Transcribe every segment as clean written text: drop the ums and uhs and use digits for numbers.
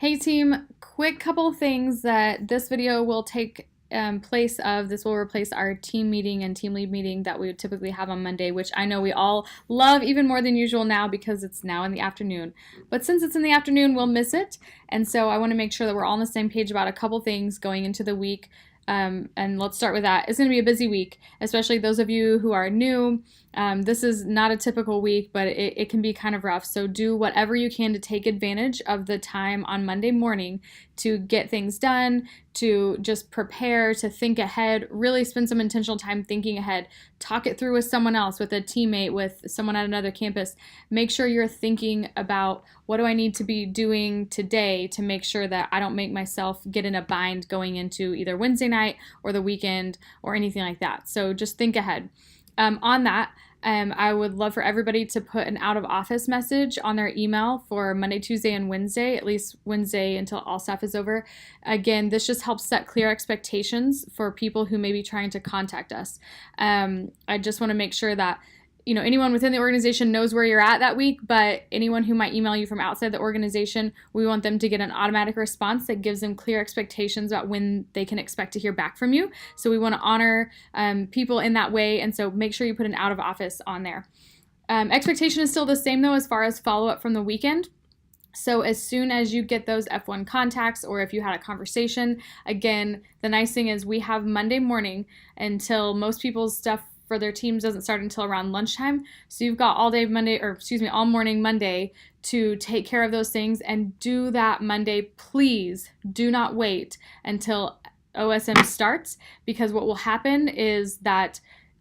Hey team, quick couple things that this video will take place of. This will replace our team meeting and team lead meeting that we would typically have on Monday, which I know we all love even more than usual now because it's now in the afternoon. But since it's in the afternoon, we'll miss it. And so I want to make sure that we're all on the same page about a couple things going into the week. And let's start with that. It's going to be a busy week, especially those of you who are new. This is not a typical week, but it can be kind of rough. So do whatever you can to take advantage of the time on Monday morning to get things done, to just prepare, to think ahead, really spend some intentional time thinking ahead. Talk it through with someone else, with a teammate, with someone at another campus. Make sure you're thinking about what do I need to be doing today to make sure that I don't make myself get in a bind going into either Wednesday night or the weekend or anything like that. So just think ahead. On that, I would love for everybody to put an out of office message on their email for Monday, Tuesday, and Wednesday, at least Wednesday until all staff is over. Again, this just helps set clear expectations for people who may be trying to contact us. I just want to make sure that anyone within the organization knows where you're at that week, but anyone who might email you from outside the organization, we want them to get an automatic response that gives them clear expectations about when they can expect to hear back from you. So we want to honor people in that way, and so make sure you put an out of office on there. Expectation is still the same though as far as follow-up from the weekend. So as soon as you get those F1 contacts, or if you had a conversation, again, the nice thing is we have Monday morning until most people's stuff for their teams doesn't start until around lunchtime. So you've got all morning Monday to take care of those things, and do that Monday. Please do not wait until OSM starts, because what will happen is that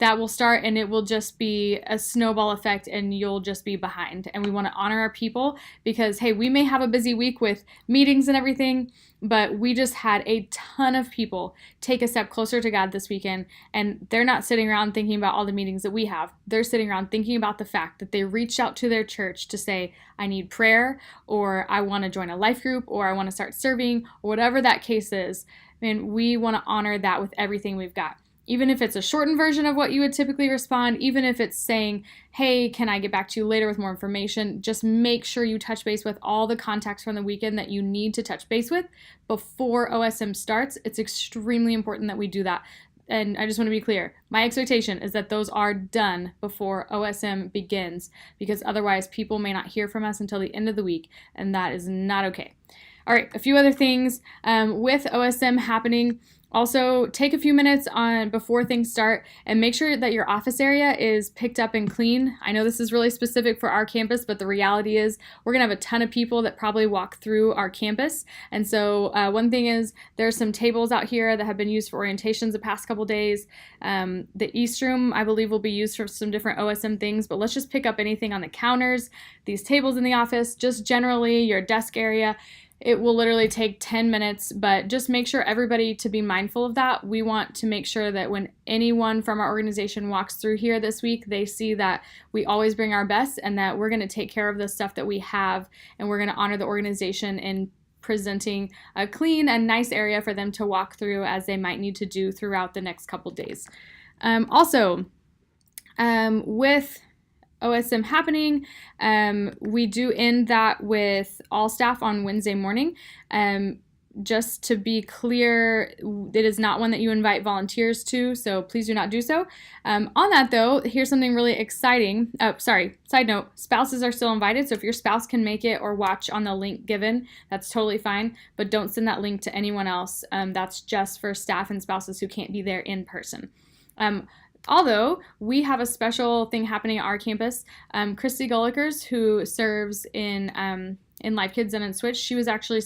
will start and it will just be a snowball effect and you'll just be behind. And we want to honor our people because, hey, we may have a busy week with meetings and everything, but we just had a ton of people take a step closer to God this weekend, and they're not sitting around thinking about all the meetings that we have. They're sitting around thinking about the fact that they reached out to their church to say, I need prayer, or I want to join a life group, or I want to start serving, or whatever that case is. And we want to honor that with everything we've got. Even if it's a shortened version of what you would typically respond, even if it's saying, hey, can I get back to you later with more information, just make sure you touch base with all the contacts from the weekend that you need to touch base with before OSM starts. It's extremely important that we do that. And I just want to be clear, my expectation is that those are done before OSM begins, because otherwise people may not hear from us until the end of the week, and that is not okay. All right, a few other things with OSM happening. Also, take a few minutes before things start and make sure that your office area is picked up and clean. I know this is really specific for our campus, but the reality is we're going to have a ton of people that probably walk through our campus. And so one thing is there's some tables out here that have been used for orientations the past couple days. The East Room, I believe, will be used for some different OSM things, but let's just pick up anything on the counters, these tables in the office, just generally your desk area. It will literally take 10 minutes, but just make sure everybody to be mindful of that. We want to make sure that when anyone from our organization walks through here this week, they see that we always bring our best and that we're going to take care of the stuff that we have, and we're going to honor the organization in presenting a clean and nice area for them to walk through, as they might need to do throughout the next couple days. With OSM happening, we do end that with all staff on Wednesday morning. Just to be clear, it is not one that you invite volunteers to, so please do not do so. On that though, here's something really exciting. Side note, spouses are still invited, so if your spouse can make it or watch on the link given, that's totally fine, but don't send that link to anyone else. That's just for staff and spouses who can't be there in person. Although we have a special thing happening at our campus, Christy Gullikers, who serves in Live Kids and in Switch, she was actually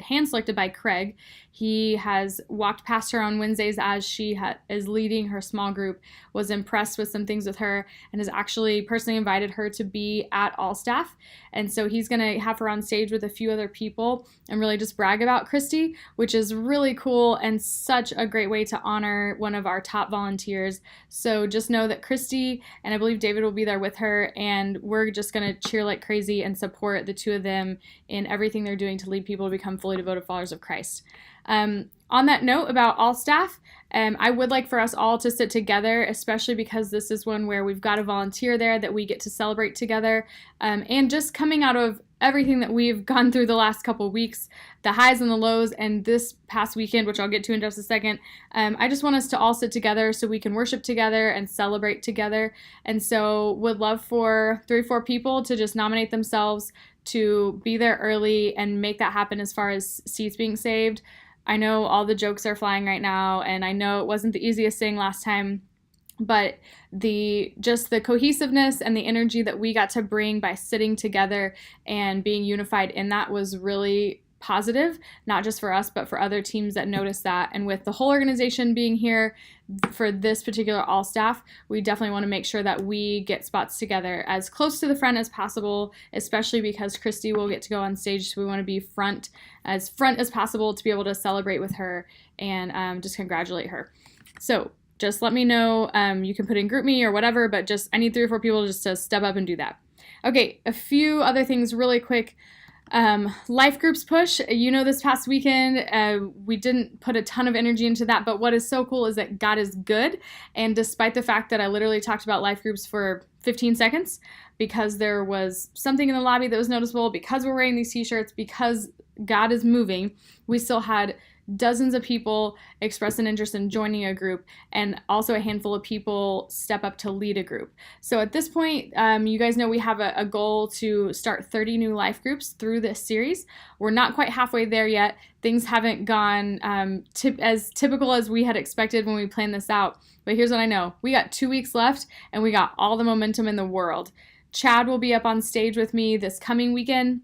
hand selected by Craig. He has walked past her on Wednesdays as she is leading her small group, was impressed with some things with her, and has actually personally invited her to be at all staff. And so he's going to have her on stage with a few other people and really just brag about Christy, which is really cool and such a great way to honor one of our top volunteers. So just know that Christy, and I believe David will be there with her, and we're just going to cheer like crazy and support the two of them in everything they're doing to lead people to become fully devoted followers of Christ. On that note about all staff, I would like for us all to sit together, especially because this is one where we've got a volunteer there that we get to celebrate together. And just coming out of everything that we've gone through the last couple weeks, the highs and the lows, and this past weekend, which I'll get to in just a second. I just want us to all sit together so we can worship together and celebrate together. And so would love for 3 or 4 people to just nominate themselves to be there early and make that happen as far as seats being saved. I know all the jokes are flying right now, and I know it wasn't the easiest thing last time, but the cohesiveness and the energy that we got to bring by sitting together and being unified in that was really positive, not just for us, but for other teams that noticed that. And with the whole organization being here for this particular all staff, we definitely want to make sure that we get spots together as close to the front as possible, especially because Christy will get to go on stage. So we want to be front as possible to be able to celebrate with her and just congratulate her. So just let me know. You can put in group me or whatever, but I need 3 or 4 people just to step up and do that. Okay, a few other things really quick. Life groups push. This past weekend, we didn't put a ton of energy into that, but what is so cool is that God is good. And despite the fact that I literally talked about life groups for 15 seconds, because there was something in the lobby that was noticeable, because we're wearing these t-shirts, because God is moving, we still had dozens of people express an interest in joining a group, and also a handful of people step up to lead a group. So at this point, you guys know we have a goal to start 30 new life groups through this series. We're not quite halfway there yet. Things haven't gone as typical as we had expected when we planned this out. But here's what I know. We got 2 weeks left, and we got all the momentum in the world. Chad will be up on stage with me this coming weekend.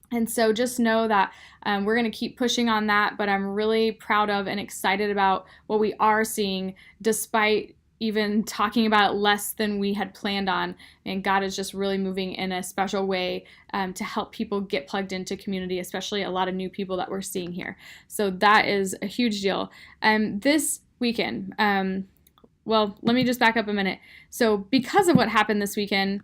And so just know that we're going to keep pushing on that, but I'm really proud of and excited about what we are seeing, despite even talking about it less than we had planned on. And God is just really moving in a special way to help people get plugged into community, especially a lot of new people that we're seeing here. So that is a huge deal. This weekend, well, let me just back up a minute. So because of what happened this weekend,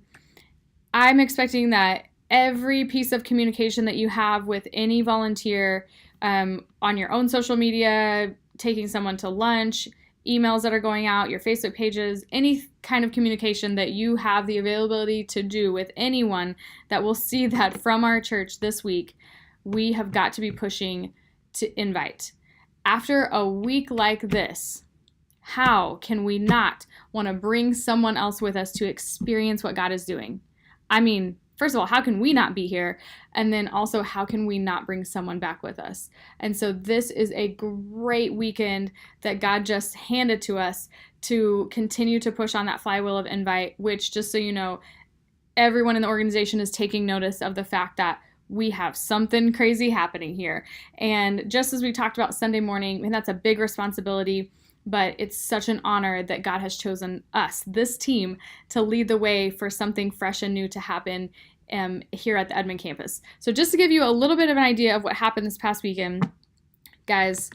I'm expecting that every piece of communication that you have with any volunteer on your own social media, taking someone to lunch, emails that are going out, your Facebook pages, any kind of communication that you have the availability to do with anyone that will see that from our church this week, we have got to be pushing to invite. After a week like this, how can we not want to bring someone else with us to experience what God is doing? I mean, first of all, how can we not be here? And then also, how can we not bring someone back with us? And so this is a great weekend that God just handed to us to continue to push on that flywheel of invite, which, just so you know, everyone in the organization is taking notice of the fact that we have something crazy happening here. And just as we talked about Sunday morning, and that's a big responsibility, but it's such an honor that God has chosen us, this team, to lead the way for something fresh and new to happen here at the Edmond campus. So just to give you a little bit of an idea of what happened this past weekend, guys,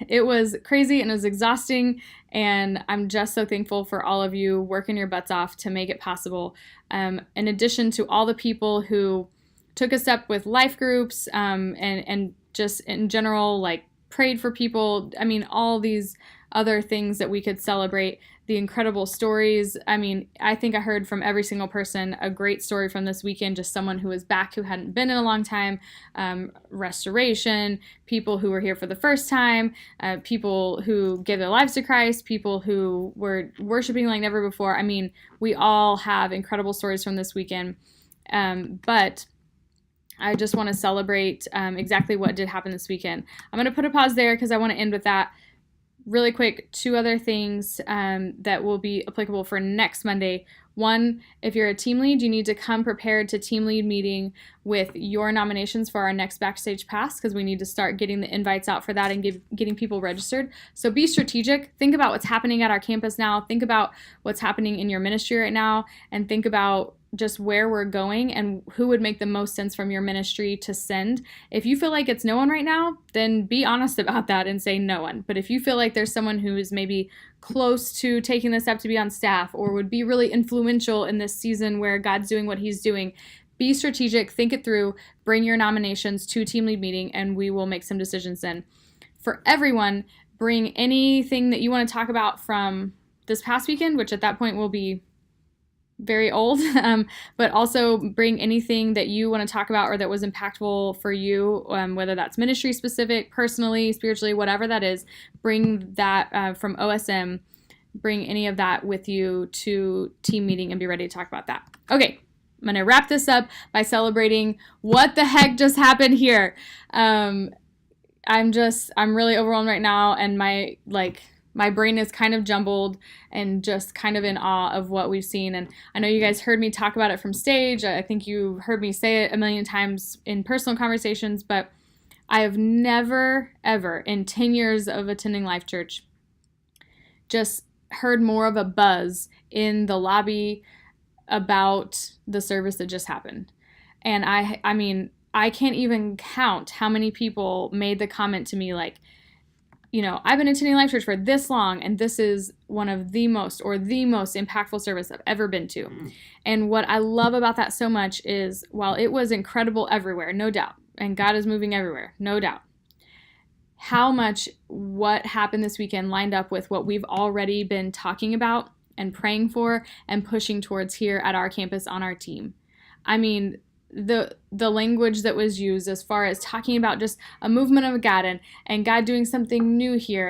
it was crazy and it was exhausting, and I'm just so thankful for all of you working your butts off to make it possible. In addition to all the people who took a step with life groups and just in general, like, prayed for people. I mean, all these other things that we could celebrate, the incredible stories. I mean, I think I heard from every single person a great story from this weekend, just someone who was back who hadn't been in a long time, restoration, people who were here for the first time, people who gave their lives to Christ, people who were worshiping like never before. I mean, we all have incredible stories from this weekend, but I just want to celebrate exactly what did happen this weekend. I'm going to put a pause there because I want to end with that. Really quick, 2 other things that will be applicable for next Monday. One, if you're a team lead, you need to come prepared to team lead meeting with your nominations for our next Backstage Pass, because we need to start getting the invites out for that and getting people registered. So be strategic. Think about what's happening at our campus now. Think about what's happening in your ministry right now, and think about just where we're going and who would make the most sense from your ministry to send. If you feel like it's no one right now, then be honest about that and say no one. But if you feel like there's someone who is maybe close to taking the step to be on staff or would be really influential in this season where God's doing what he's doing, be strategic, think it through, bring your nominations to team lead meeting, and we will make some decisions then. For everyone, bring anything that you want to talk about from this past weekend, which at that point will be very old, but also bring anything that you want to talk about or that was impactful for you, whether that's ministry specific, personally, spiritually, whatever that is. Bring that from OSM. Bring any of that with you to team meeting and be ready to talk about that. Okay, I'm going to wrap this up by celebrating what the heck just happened here. I'm really overwhelmed right now, and my brain is kind of jumbled and just kind of in awe of what we've seen. And I know you guys heard me talk about it from stage. I think you heard me say it a million times in personal conversations, but I have never, ever in 10 years of attending Life Church just heard more of a buzz in the lobby about the service that just happened. And I mean, I can't even count how many people made the comment to me like, I've been attending Life Church for this long, and this is one of the most impactful service I've ever been to. And what I love about that so much is, while it was incredible everywhere, no doubt, and God is moving everywhere, no doubt, how much what happened this weekend lined up with what we've already been talking about and praying for and pushing towards here at our campus on our team. I mean, the language that was used as far as talking about just a movement of God and God doing something new here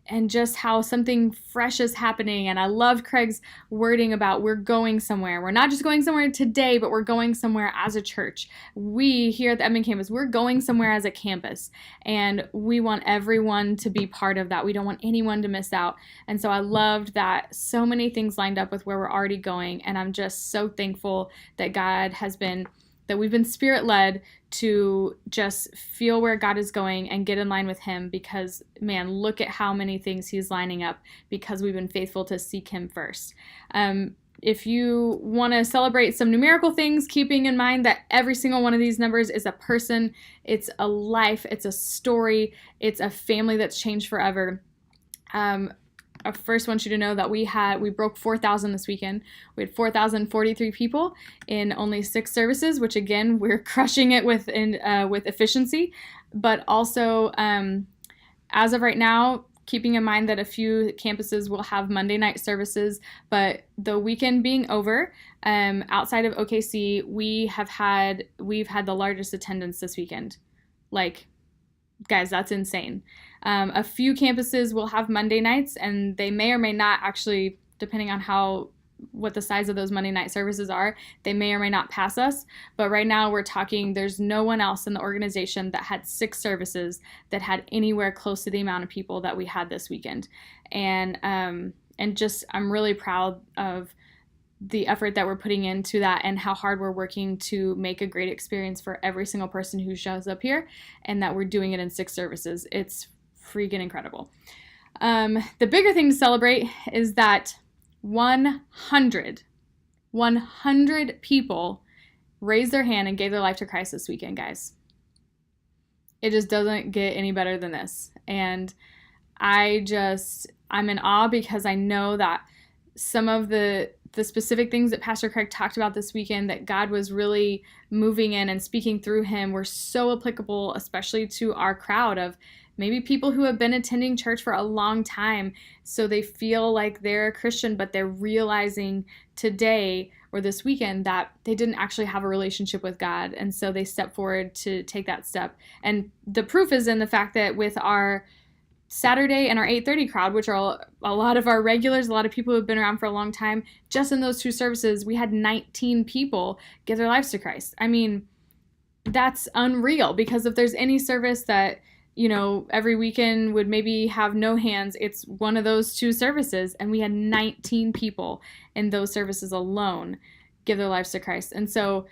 and just how something fresh is happening. And I love Craig's wording about we're going somewhere. We're not just going somewhere today, but we're going somewhere as a church. We here at the Edmond campus, we're going somewhere as a campus, and we want everyone to be part of that. We don't want anyone to miss out. And so I loved that so many things lined up with where we're already going. And I'm just so thankful that that we've been Spirit-led to just feel where God is going and get in line with Him, because, man, look at how many things He's lining up because we've been faithful to seek Him first. If you want to celebrate some numerical things, keeping in mind that every single one of these numbers is a person, it's a life, it's a story, it's a family that's changed forever. I first want you to know that we broke 4,000 this weekend. We had 4,043 people in only 6 services, which again, we're crushing it with efficiency. But also, as of right now, keeping in mind that a few campuses will have Monday night services, but the weekend being over, outside of OKC, we've had the largest attendance this weekend. Like, guys, that's insane. A few campuses will have Monday nights, and they may or may not actually, depending on what the size of those Monday night services are, they may or may not pass us. But right now we're talking, there's no one else in the organization that had 6 services that had anywhere close to the amount of people that we had this weekend. And just, I'm really proud of the effort that we're putting into that and how hard we're working to make a great experience for every single person who shows up here, and that we're doing it in 6 services. It's freaking incredible. The bigger thing to celebrate is that 100 people raised their hand and gave their life to Christ this weekend, guys. It just doesn't get any better than this. And I'm in awe, because I know that some of the specific things that Pastor Craig talked about this weekend that God was really moving in and speaking through him were so applicable, especially to our crowd of maybe people who have been attending church for a long time, so they feel like they're a Christian, but they're realizing today or this weekend that they didn't actually have a relationship with God, and so they step forward to take that step. And the proof is in the fact that with our Saturday and our 8:30 crowd, which are a lot of our regulars, a lot of people who have been around for a long time, just in those 2 services, we had 19 people give their lives to Christ. I mean, that's unreal, because if there's any service that, every weekend would maybe have no hands, it's one of those 2 services, and we had 19 people in those services alone give their lives to Christ. And so,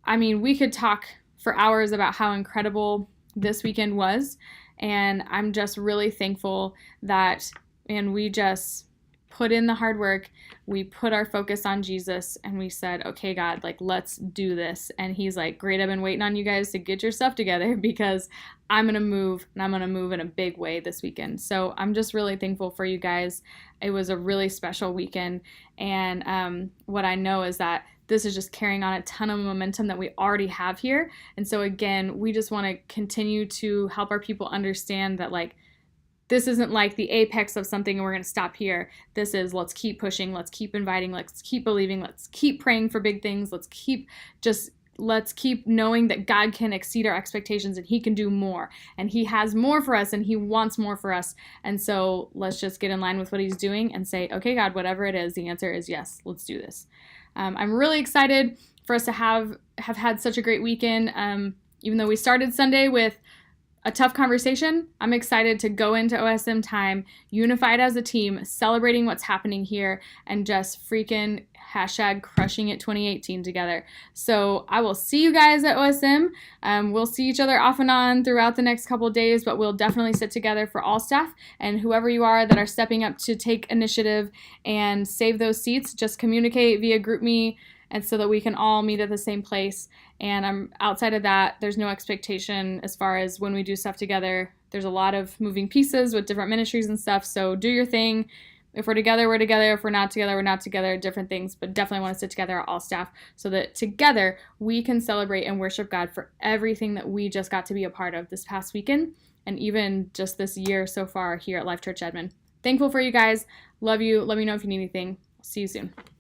I mean, we could talk for hours about how incredible this weekend was, and I'm just really thankful that, and we just put in the hard work, we put our focus on Jesus, and we said, okay, God, let's do this. And He's like, great, I've been waiting on you guys to get your stuff together, because I'm going to move, and I'm going to move in a big way this weekend. So I'm just really thankful for you guys. It was a really special weekend, and what I know is that this is just carrying on a ton of momentum that we already have here. And so again, we just want to continue to help our people understand that this isn't like the apex of something and we're going to stop here. This is, let's keep pushing, let's keep inviting, let's keep believing, let's keep praying for big things, let's keep knowing that God can exceed our expectations and he can do more, and he has more for us and he wants more for us. And so let's just get in line with what he's doing and say, okay, God, whatever it is, the answer is yes, let's do this. I'm really excited for us to have had such a great weekend. Even though we started Sunday with a tough conversation, I'm excited to go into OSM time unified as a team, celebrating what's happening here, and just freaking #crushing it 2018 together. So I will see you guys at OSM. We'll see each other off and on throughout the next couple of days, but we'll definitely sit together for all staff. And whoever you are that are stepping up to take initiative and save those seats, just communicate via GroupMe, and so that we can all meet at the same place. And outside of that, there's no expectation as far as when we do stuff together. There's a lot of moving pieces with different ministries and stuff, so do your thing. If we're together, we're together. If we're not together, we're not together. Different things, but definitely want to sit together, all staff, so that together we can celebrate and worship God for everything that we just got to be a part of this past weekend, and even just this year so far here at Life Church Edmond. Thankful for you guys. Love you. Let me know if you need anything. See you soon.